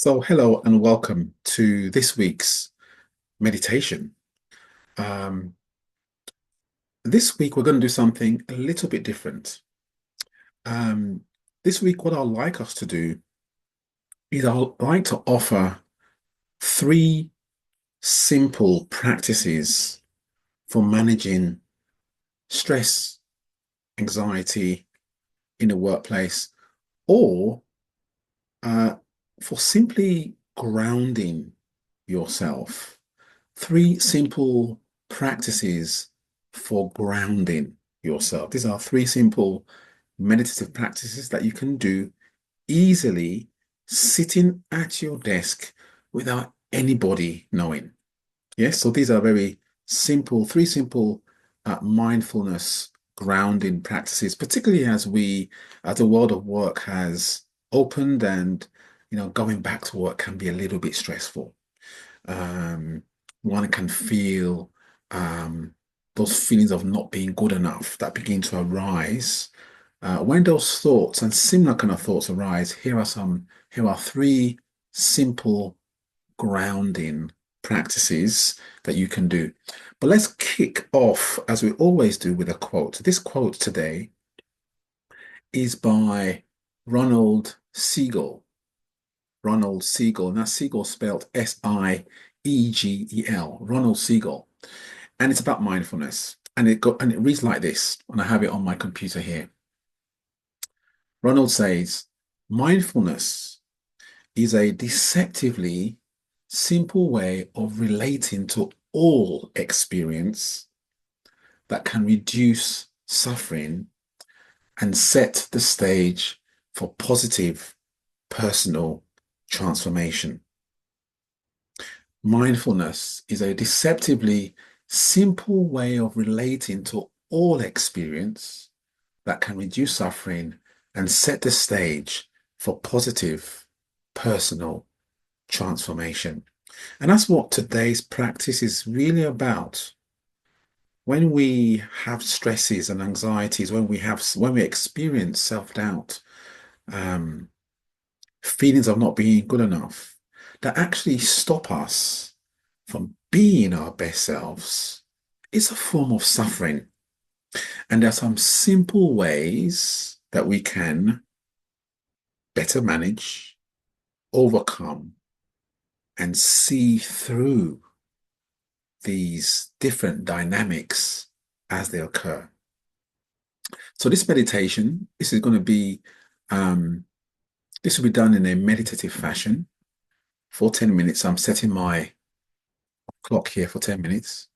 So, hello and welcome to this week's meditation. Um, this week, we're going to do something a little bit different. Um, this week, what I'd like us to do is I'd like to offer three simple practices for managing stress, anxiety in the workplace, or uh, for simply grounding yourself. Three simple practices for grounding yourself. These are three simple meditative practices that you can do easily sitting at your desk without anybody knowing. Yes, so these are very simple, three simple mindfulness grounding practices, particularly as the world of work has opened and, going back to work can be a little bit stressful. um, One can feel those feelings of not being good enough that begin to arise. When those thoughts and similar kind of thoughts arise, here are three simple grounding practices that you can do. But let's kick off, as we always do, with a quote. This quote today is by Ronald Siegel. Ronald Siegel, and that's Siegel spelled Siegel, Ronald Siegel. And it's about mindfulness. And it reads like this, and I have it on my computer here. Ronald says, mindfulness is a deceptively simple way of relating to all experience that can reduce suffering and set the stage for positive personal transformation. Mindfulness is a deceptively simple way of relating to all experience that can reduce suffering and set the stage for positive personal transformation. And that's what today's practice is really about. When we have stresses and anxieties, when we experience self-doubt, um, feelings of not being good enough, that actually stop us from being our best selves, is a form of suffering. And there are some simple ways that we can better manage, overcome, and see through these different dynamics as they occur. So this meditation, um, this will be done in a meditative fashion for 10 minutes. I'm setting my clock here for 10 minutes.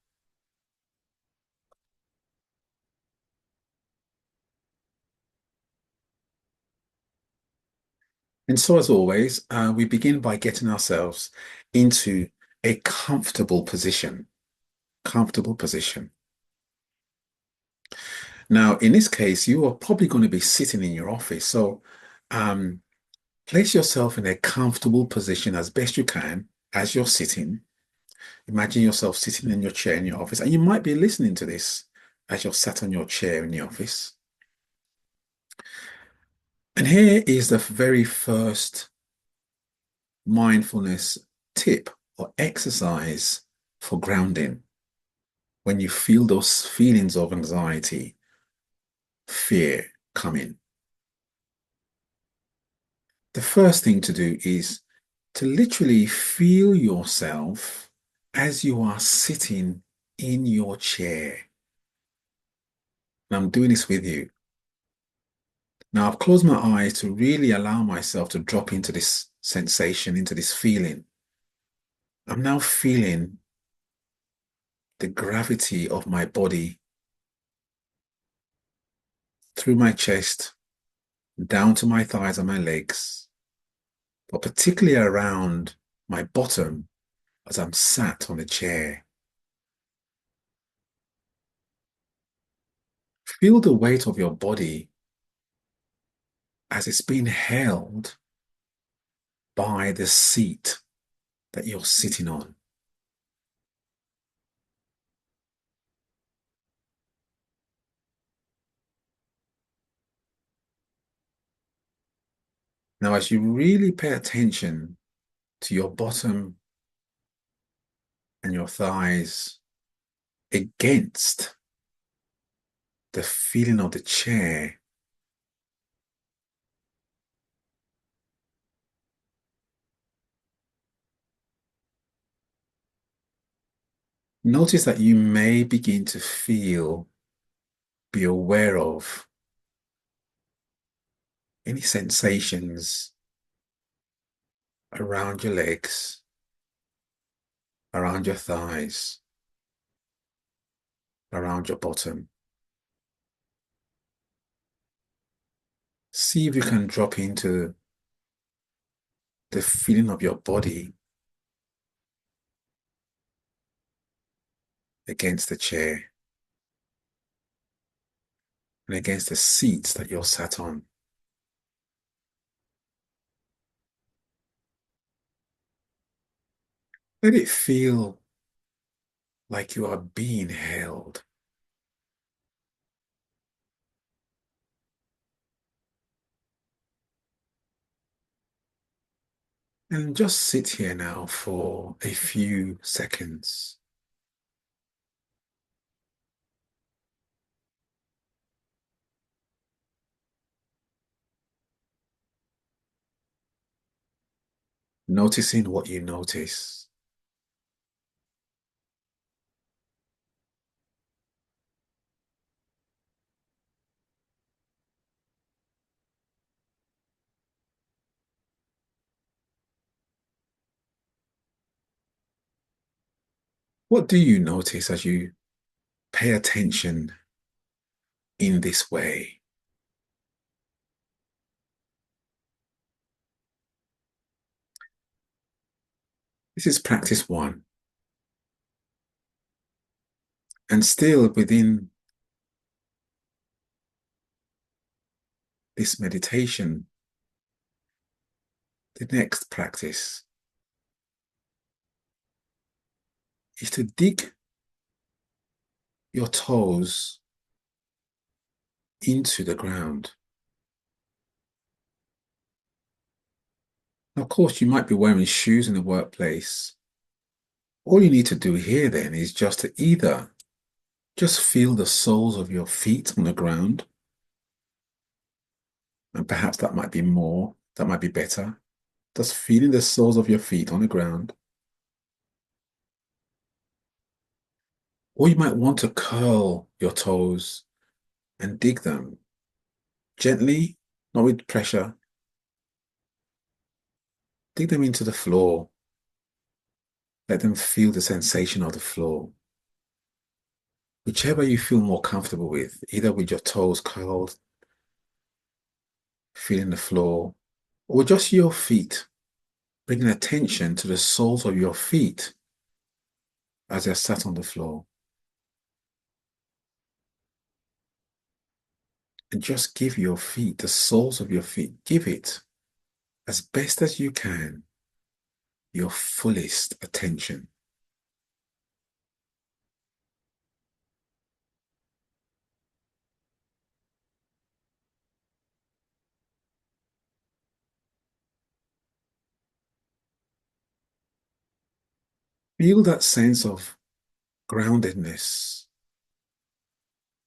And so, as always, we begin by getting ourselves into a comfortable position. Comfortable position. Now, in this case, you are probably going to be sitting in your office. So, um, place yourself in a comfortable position as best you can as you're sitting. Imagine yourself sitting in your chair in your office, and you might be listening to this as you're sat on your chair in the office. And here is the very first mindfulness tip or exercise for grounding. When you feel those feelings of anxiety, fear coming, the first thing to do is to literally feel yourself as you are sitting in your chair. And I'm doing this with you. Now, I've closed my eyes to really allow myself to drop into this sensation, into this feeling. I'm now feeling the gravity of my body through my chest, down to my thighs and my legs, but particularly around my bottom as I'm sat on the chair. Feel the weight of your body as it's being held by the seat that you're sitting on. Now, as you really pay attention to your bottom and your thighs against the feeling of the chair. Notice that you may begin to feel, be aware of any sensations around your legs, around your thighs, around your bottom. See if you can drop into the feeling of your body against the chair and against the seats that you're sat on. Let it feel like you are being held. And just sit here now for a few seconds. Noticing what you notice. What do you notice as you pay attention in this way? This is practice one. And still within this meditation, the next practice is to dig your toes into the ground. Now, of course, you might be wearing shoes in the workplace. All you need to do here then is just to either just feel the soles of your feet on the ground, and perhaps that might be more, that might be better. Just feeling the soles of your feet on the ground. Or you might want to curl your toes and dig them gently, not with pressure. Dig them into the floor. Let them feel the sensation of the floor. Whichever you feel more comfortable with, either with your toes curled, feeling the floor, or just your feet, bringing attention to the soles of your feet as they're sat on the floor. And just give your feet, the soles of your feet, give it as best as you can, your fullest attention. Feel that sense of groundedness.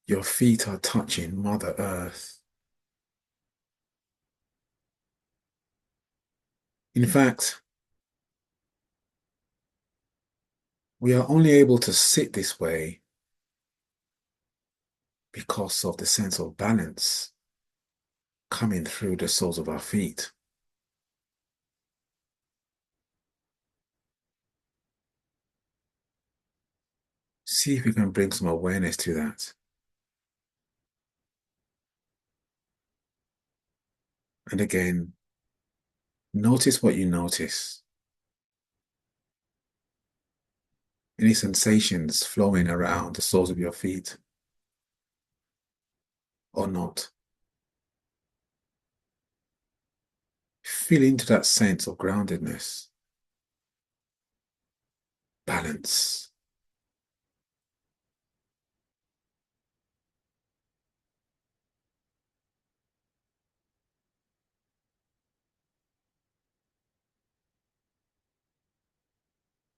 Your feet are touching Mother Earth. In fact, we are only able to sit this way because of the sense of balance coming through the soles of our feet. See if you can bring some awareness to that. And again, notice what you notice. Any sensations flowing around the soles of your feet or not. Feel into that sense of groundedness, balance.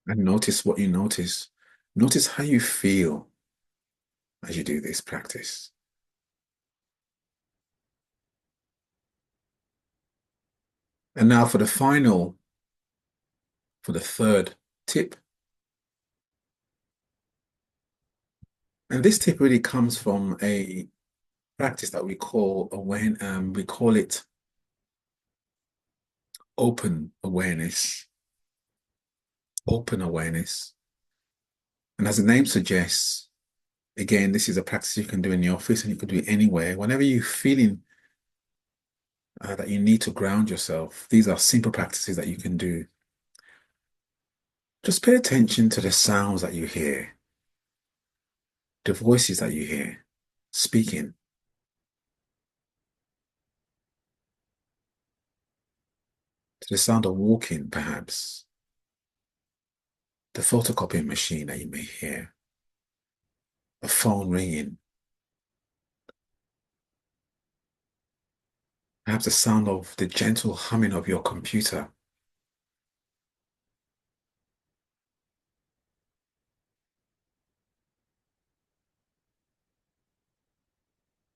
And notice what you notice. Notice how you feel as you do this practice. And now for the third tip. And this tip really comes from a practice that we call we call it open awareness. Open awareness. And as the name suggests, again, this is a practice you can do in the office and you can do it anywhere. Whenever you're feeling that you need to ground yourself, these are simple practices that you can do. Just pay attention to the sounds that you hear, the voices that you hear speaking, to the sound of walking, perhaps, the photocopying machine that you may hear, a phone ringing, perhaps the sound of the gentle humming of your computer.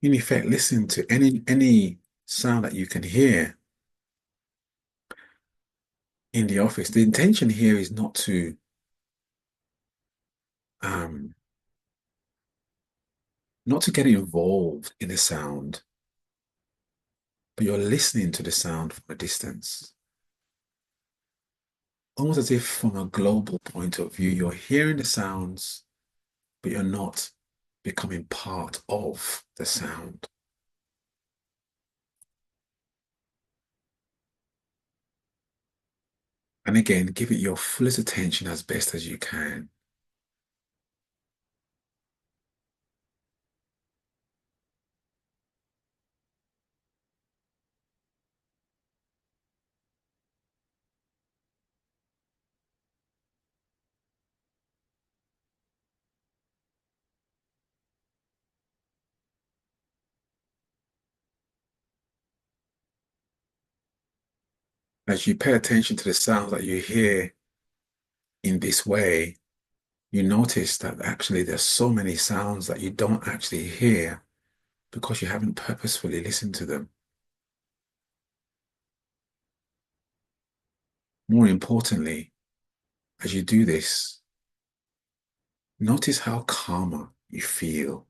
In effect, listen to any sound that you can hear in the office. The intention here is um, not to get involved in the sound, but you're listening to the sound from a distance. Almost as if from a global point of view, you're hearing the sounds, but you're not becoming part of the sound. And again, give it your fullest attention as best as you can. As you pay attention to the sounds that you hear in this way, you notice that actually there's so many sounds that you don't actually hear because you haven't purposefully listened to them. More importantly, as you do this, notice how calmer you feel.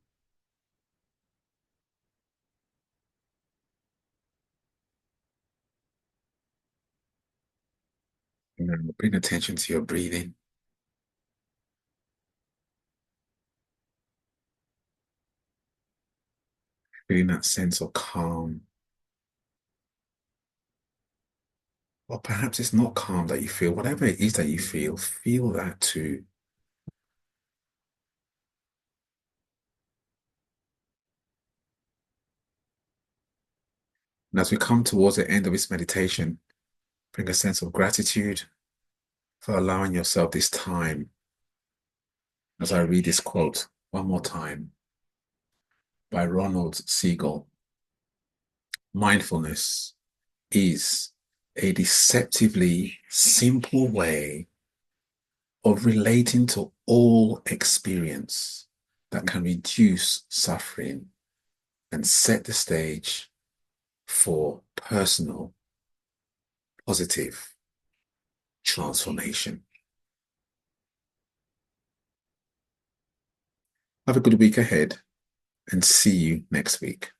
And then bring attention to your breathing, feeling that sense of calm. Or perhaps it's not calm that you feel. Whatever it is that you feel that too. And as we come towards the end of this meditation, bring a sense of gratitude for allowing yourself this time. As I read this quote one more time by Ronald Siegel, mindfulness is a deceptively simple way of relating to all experience that can reduce suffering and set the stage for personal, positive transformation. Have a good week ahead and see you next week.